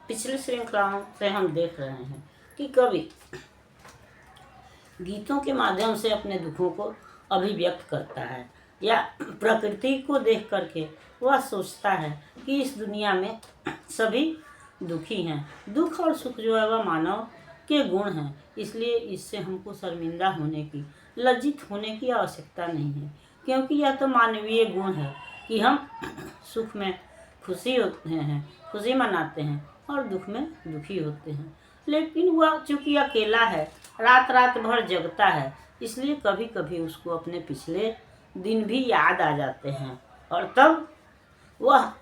पिछली श्रृंखलाओं से हम देख रहे हैं कि कवि गीतों के माध्यम से अपने दुखों को अभिव्यक्त करता है, या प्रकृति को देख करके वह सोचता है कि इस दुनिया में सभी दुखी हैं। दुख और सुख जो है वह मानव के गुण हैं, इसलिए इससे हमको शर्मिंदा होने की, लज्जित होने की आवश्यकता नहीं है, क्योंकि यह तो मानवीय गुण है कि हम सुख में खुशी होते हैं, खुशी मनाते हैं, और दुख में दुखी होते हैं। लेकिन वह चूँकि अकेला है, रात रात भर जगता है, इसलिए कभी कभी उसको अपने पिछले दिन भी याद आ जाते हैं, और तब वह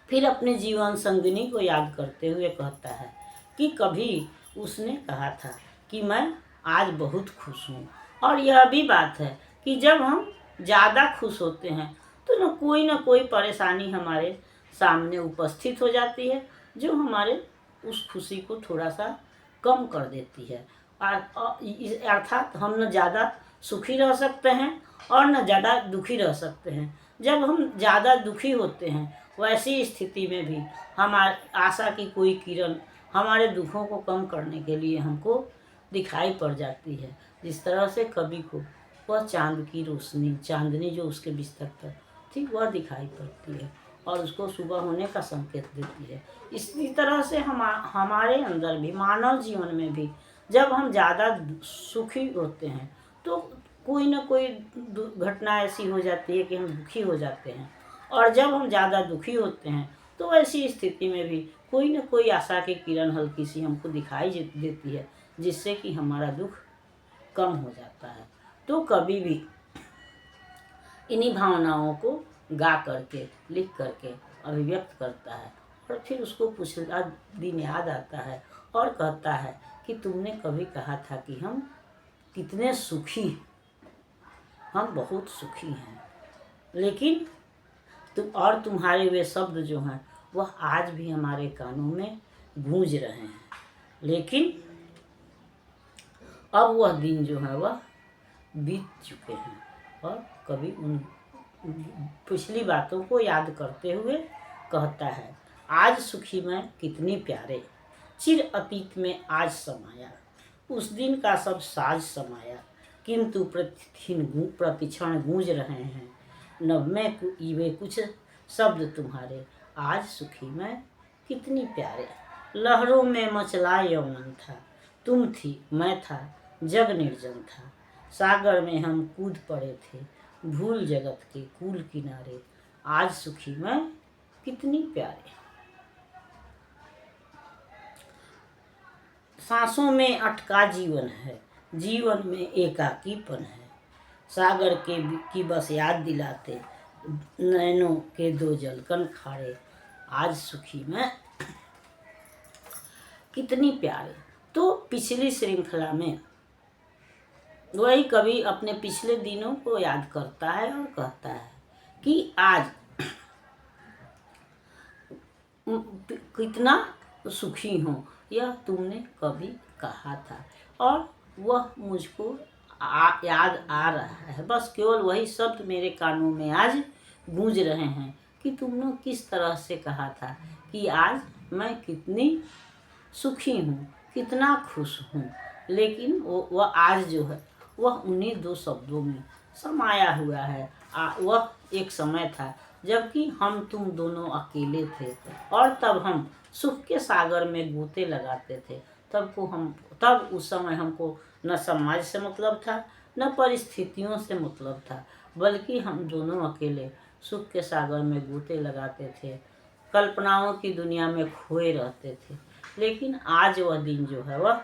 फिर अपने जीवन संगिनी को याद करते हुए कहता है कि कभी उसने कहा था कि मैं आज बहुत खुश हूँ। और यह भी बात है कि जब हम ज़्यादा खुश होते हैं तो न कोई परेशानी हमारे सामने उपस्थित हो जाती है, जो हमारे उस खुशी को थोड़ा सा कम कर देती है। अर्थात हम न ज़्यादा सुखी रह सकते हैं और न ज़्यादा दुखी रह सकते हैं। जब हम ज़्यादा दुखी होते हैं, वैसी स्थिति में भी हमारे आशा की कोई किरण हमारे दुखों को कम करने के लिए हमको दिखाई पड़ जाती है। जिस तरह से कवि को वह चांद की रोशनी, चांदनी जो उसके बिस्तर पर थी, वह दिखाई पड़ती है और उसको सुबह होने का संकेत देती है। इसी तरह से हमारे अंदर भी, मानव जीवन में भी, जब हम ज़्यादा सुखी होते हैं तो कोई न कोई घटना ऐसी हो जाती है कि हम दुखी हो जाते हैं, और जब हम ज़्यादा दुखी होते हैं तो ऐसी स्थिति में भी कोई न कोई आशा की किरण हल्की सी हमको दिखाई देती है, जिससे कि हमारा दुख कम हो जाता है। तो कभी भी इन्हीं भावनाओं को गा करके, लिख करके अभिव्यक्त करता है, और फिर उसको पिछला दिन याद आता है और कहता है कि तुमने कभी कहा था कि हम कितने सुखी, हम बहुत सुखी हैं, लेकिन तुम्हारे वे शब्द जो हैं वह आज भी हमारे कानों में गूंज रहे हैं। लेकिन अब वह दिन जो है वह बीत चुके हैं, और कभी उन पिछली बातों को याद करते हुए कहता है, आज सुखी मैं कितनी प्यारे, चिर अतीत में आज समाया, उस दिन का सब साज समाया, किंतु प्रतिक्षण गूंज रहे हैं नभ में वे कुछ शब्द तुम्हारे, आज सुखी मैं कितनी प्यारे। लहरों में मचला यौवन था, तुम थी मैं था, जग निर्जन था, सागर में हम कूद पड़े थे, भूल जगत के कूल किनारे, आज सुखी मैं कितनी प्यारे। सांसों में अटका जीवन है, जीवन में एकाकीपन है, सागर की बस याद दिलाते, नैनों के दो जलकन खारे, आज सुखी मैं कितनी प्यारे। तो पिछली श्रृंखला में वही कवि अपने पिछले दिनों को याद करता है और कहता है कि आज कितना सुखी हूँ, यह तुमने कभी कहा था, और वह मुझको याद आ रहा है। बस केवल वही शब्द मेरे कानों में आज गूंज रहे हैं कि तुमने किस तरह से कहा था कि आज मैं कितनी सुखी हूँ, कितना खुश हूँ। लेकिन वह आज जो है वह उन्हीं दो शब्दों में समाया हुआ है। वह एक समय था जबकि हम तुम दोनों अकेले थे, और तब हम सुख के सागर में गोते लगाते थे। तब उस समय हमको न समाज से मतलब था, न परिस्थितियों से मतलब था, बल्कि हम दोनों अकेले सुख के सागर में गोते लगाते थे, कल्पनाओं की दुनिया में खोए रहते थे। लेकिन आज वह दिन जो है वह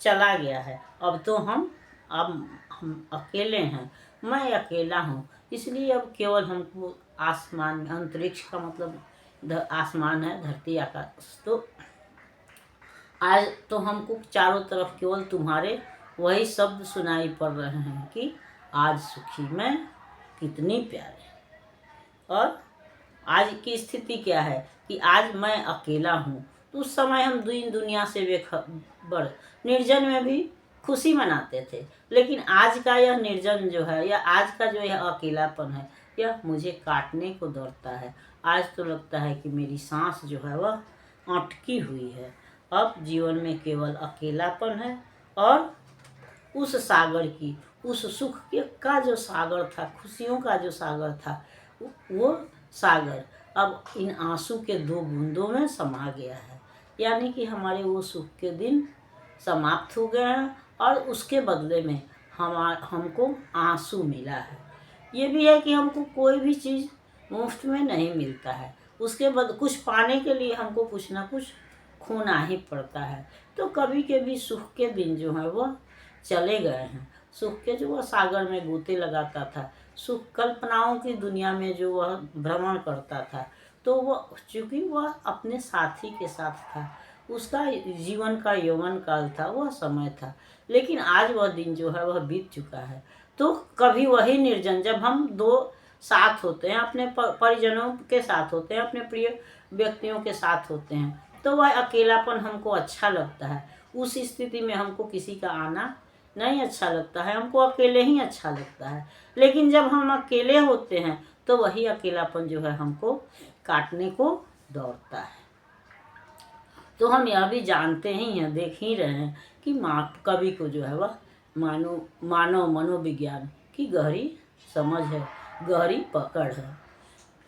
चला गया है। अब हम अकेले हैं, मैं अकेला हूँ, इसलिए अब केवल हमको आसमान में, अंतरिक्ष का मतलब आसमान है, धरती आकाश, तो आज तो हमको चारों तरफ केवल तुम्हारे वही शब्द सुनाई पड़ रहे हैं कि आज सुखी मैं कितनी प्यारे। और आज की स्थिति क्या है कि आज मैं अकेला हूँ। तो उस समय हम दुनिया से बेखबर निर्जन में भी खुशी मनाते थे, लेकिन आज का यह निर्जन जो है, या आज का जो यह अकेलापन है, यह मुझे काटने को दौड़ता है। आज तो लगता है कि मेरी सांस जो है वह अटकी हुई है। अब जीवन में केवल अकेलापन है और उस सागर की, उस सुख के का जो सागर था, खुशियों का जो सागर था, वो सागर अब इन आंसू के दो बूंदों में समा गया है। यानी कि हमारे वो सुख के दिन समाप्त हो गए हैं और उसके बदले में हमको आंसू मिला है। ये भी है कि हमको कोई भी चीज़ मुफ्त में नहीं मिलता है, उसके बाद कुछ पाने के लिए हमको कुछ ना कुछ खोना ही पड़ता है। तो कभी कभी सुख के दिन जो है वह चले गए हैं। सुख के जो वह सागर में गोते लगाता था, सुख कल्पनाओं की दुनिया में जो वह भ्रमण करता था, तो वह चूँकि वह अपने साथी के साथ था, उसका जीवन का यौवन काल था, वह समय था। लेकिन आज वह दिन जो है वह बीत चुका है। तो कभी वही निर्जन, जब हम दो साथ होते हैं, अपने परिजनों के साथ होते हैं, अपने प्रिय व्यक्तियों के साथ होते हैं, तो वह अकेलापन हमको अच्छा लगता है। उस स्थिति में हमको किसी का आना नहीं अच्छा लगता है, हमको अकेले ही अच्छा लगता है। लेकिन जब हम अकेले होते हैं तो वही अकेलापन जो है हमको काटने को दौड़ता है। तो हम यह भी जानते ही हैं, देख ही रहे हैं कि कवि को जो है वह मानव मनोविज्ञान की गहरी समझ है, गहरी पकड़ है।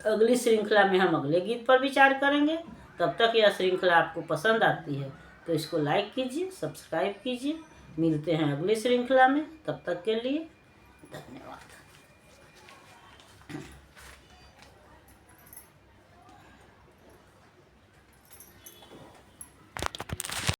अगली श्रृंखला में हम अगले गीत पर विचार करेंगे। तब तक यह श्रृंखला आपको पसंद आती है तो इसको लाइक कीजिए, सब्सक्राइब कीजिए। मिलते हैं अगली श्रृंखला में, तब तक के लिए धन्यवाद।